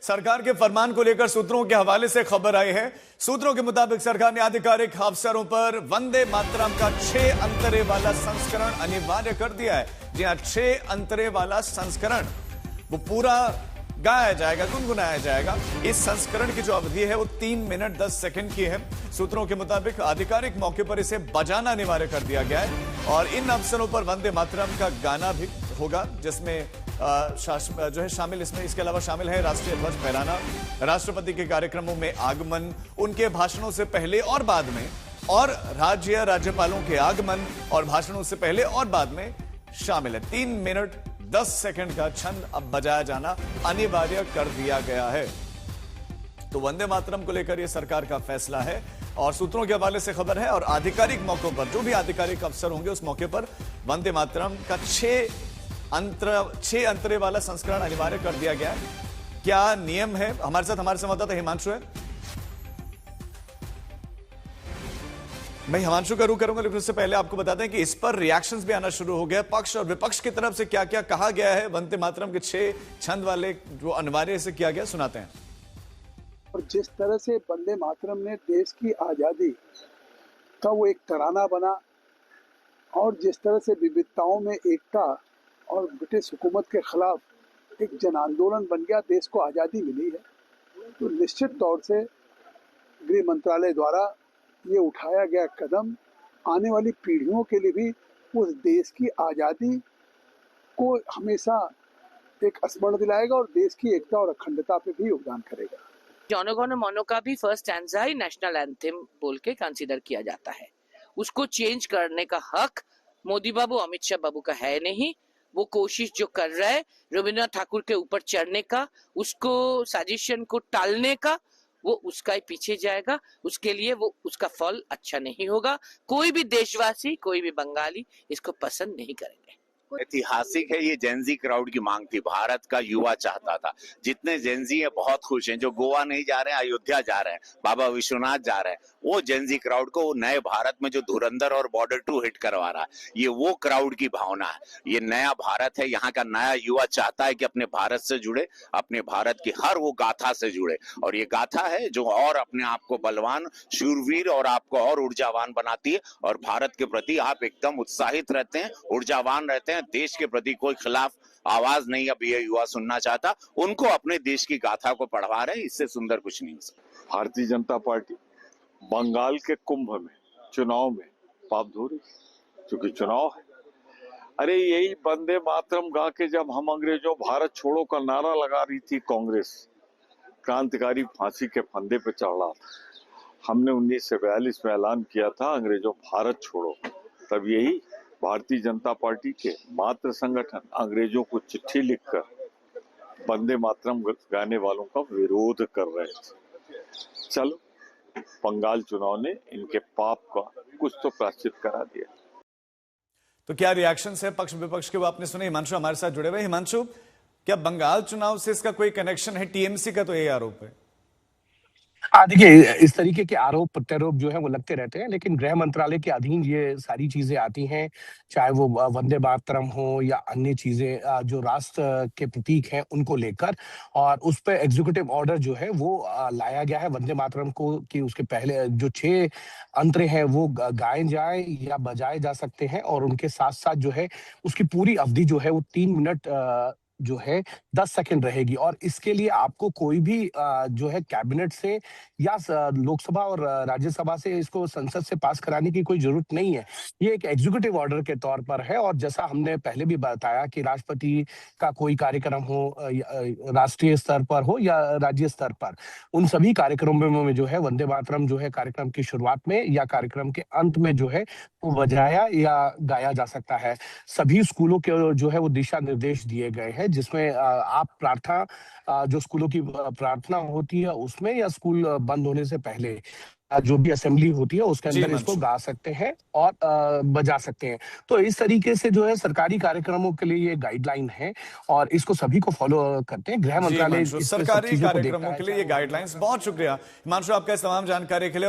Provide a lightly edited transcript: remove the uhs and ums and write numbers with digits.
सरकार के फरमान को लेकर सूत्रों के हवाले से खबर आई है। सूत्रों के मुताबिक सरकार ने आधिकारिक अवसरों पर वंदे मातरम का 6 अंतरे वाला संस्करण अनिवार्य कर दिया है। जी हां, 6 अंतरे वाला संस्करण वो पूरा गाया जाएगा, गुनगुनाया जाएगा। इस संस्करण की जो अवधि है वो 3 मिनट 10 सेकंड की है। सूत्रों के मुताबिक आधिकारिक मौके पर इसे बजाना अनिवार्य कर दिया गया है और इन अवसरों पर वंदे मातरम का गाना भी होगा, जिसमें जो है शामिल इसके अलावा शामिल है राष्ट्रीय ध्वज फहराना, राष्ट्रपति के कार्यक्रमों में आगमन, उनके भाषणों से पहले और बाद में, और राज्यपालों के आगमन और भाषणों से पहले और बाद में शामिल है। 3 मिनट 10 सेकंड का छंद अब बजाया जाना अनिवार्य कर दिया गया है। तो वंदे मातरम को लेकर यह सरकार का फैसला है और सूत्रों के हवाले से खबर है। और आधिकारिक मौकों पर, जो भी आधिकारिक अवसर होंगे, उस मौके पर वंदे मातरम का 6 अंतरे वाला संस्करण अनिवार्य कर दिया गया है। क्या नियम है? हमारे साथ हमारे संवाददाता हिमांशु है। मैं हिमांशु का रुख करूंगा, लेकिन उससे पहले आपको बता दें कि इस पर रिएक्शंस भी आना शुरू हो गया। पक्ष और विपक्ष की तरफ से क्या क्या कहा गया है वंदे मातरम के 6 छंद वाले जो अनिवार्य से किया गया, सुनाते हैं। और जिस तरह से वंदे मातरम ने देश की आजादी का वो एक तराना बना और जिस तरह से विविधताओं में एकता और ब्रिटिश हुकूमत के खिलाफ एक जन आंदोलन बन गया, देश को आज़ादी मिली है, तो निश्चित तौर से गृह मंत्रालय द्वारा ये उठाया गया कदम आने वाली पीढ़ियों के लिए भी उस देश की आज़ादी को हमेशा एक स्मरण दिलाएगा और देश की एकता और अखंडता पे भी योगदान करेगा। जनगण मन का भी फर्स्ट स्टैंजा ही नेशनल एंथम बोल के कंसीडर किया जाता है। उसको चेंज करने का हक मोदी बाबू, अमित शाह बाबू का है नहीं। वो कोशिश जो कर रहा है रविन्द्रनाथ ठाकुर के ऊपर चढ़ने का, उसको सजेशन को टालने का, वो उसका ही पीछे जाएगा। उसके लिए वो उसका फल अच्छा नहीं होगा। कोई भी देशवासी, कोई भी बंगाली इसको पसंद नहीं करेंगे। ऐतिहासिक है, ये जेनजी क्राउड की मांग थी, भारत का युवा चाहता था। जितने जेनजी है बहुत खुश हैं, जो गोवा नहीं जा रहे हैं, अयोध्या जा रहे हैं, बाबा विश्वनाथ जा रहे हैं, वो जेनजी क्राउड को नए भारत में जो धुरंधर और बॉर्डर 2 हिट करवा रहा है, ये वो क्राउड की भावना है। ये नया भारत है, यहाँ का नया युवा चाहता है कि अपने भारत से जुड़े, अपने भारत की हर वो गाथा से जुड़े, और ये गाथा है जो और अपने आप को बलवान, शूरवीर और आपको और ऊर्जावान बनाती है। और भारत के प्रति आप एकदम उत्साहित रहते हैं, ऊर्जावान रहते हैं। देश के प्रति कोई खिलाफ आवाज नहीं अब ये युवा सुनना चाहता, उनको अपने देश की गाथा को पढ़वा रहे हैं। इससे सुंदर कुछ नहीं हो सकता। भारतीय जनता पार्टी बंगाल के कुंभ में, चुनाव में पाप धो रही, क्योंकि चुनाव है। अरे यही वंदे मातरम गा के जब हम अंग्रेजों भारत छोड़ो का नारा लगा रही थी कांग्रेस, क्रांतिकारी फांसी के फंदे पे चढ़ रहा था, हमने 1942 में ऐलान किया था अंग्रेजों भारत छोड़ो, तब यही भारतीय जनता पार्टी के मातृ संगठन अंग्रेजों को चिट्ठी लिखकर वंदे मातरम गाने वालों का विरोध कर रहे थे। चलो, बंगाल चुनाव ने इनके पाप का कुछ तो प्रायश्चित करा दिया। तो क्या रिएक्शंस है पक्ष विपक्ष के, वो आपने सुने। हिमांशु हमारे साथ जुड़े हुए। हिमांशु, क्या बंगाल चुनाव से इसका कोई कनेक्शन है? टीएमसी का तो यही आरोप है। देखिए, इस तरीके के आरोप प्रत्यारोप जो है वो लगते रहते हैं, लेकिन गृह मंत्रालय के अधीन ये सारी चीजें आती हैं, चाहे वो वंदे मातरम हो या अन्य चीजें जो राष्ट्र के प्रतीक हैं उनको लेकर, और उस पर एग्जीक्यूटिव ऑर्डर जो है वो लाया गया है वंदे मातरम को कि उसके पहले जो 6 अंतरे हैं वो गाए जाए या बजाए जा सकते हैं, और उनके साथ साथ जो है उसकी पूरी अवधि जो है वो 3 मिनट जो है 10 सेकंड रहेगी। और इसके लिए आपको कोई भी जो है कैबिनेट से या लोकसभा और राज्यसभा से इसको संसद से पास कराने की कोई जरूरत नहीं है। ये एक एग्जीक्यूटिव ऑर्डर के तौर पर है, और जैसा हमने पहले भी बताया कि राष्ट्रपति का कोई कार्यक्रम हो, राष्ट्रीय स्तर पर हो या राज्य स्तर पर, उन सभी कार्यक्रमों में जो है वंदे मातरम जो है कार्यक्रम की शुरुआत में या कार्यक्रम के अंत में जो है वो बजाया या गाया जा सकता है। सभी स्कूलों के जो है वो दिशा निर्देश दिए गए हैं, जिसमें आप प्रार्थना, जो स्कूलों की प्रार्थना होती है उसमें, या स्कूल बंद होने से पहले जो भी असेंबली होती है उसके अंदर इसको गा सकते हैं और बजा सकते हैं। तो इस तरीके से जो है सरकारी कार्यक्रमों के लिए ये गाइडलाइन है और इसको सभी को फॉलो करते हैं। गृह मंत्रालय सरकारी कार्यक्रमों के लिए ये गाइडलाइंस। बहुत शुक्रिया हिमांशु आपका इस तमाम जानकारी के लिए।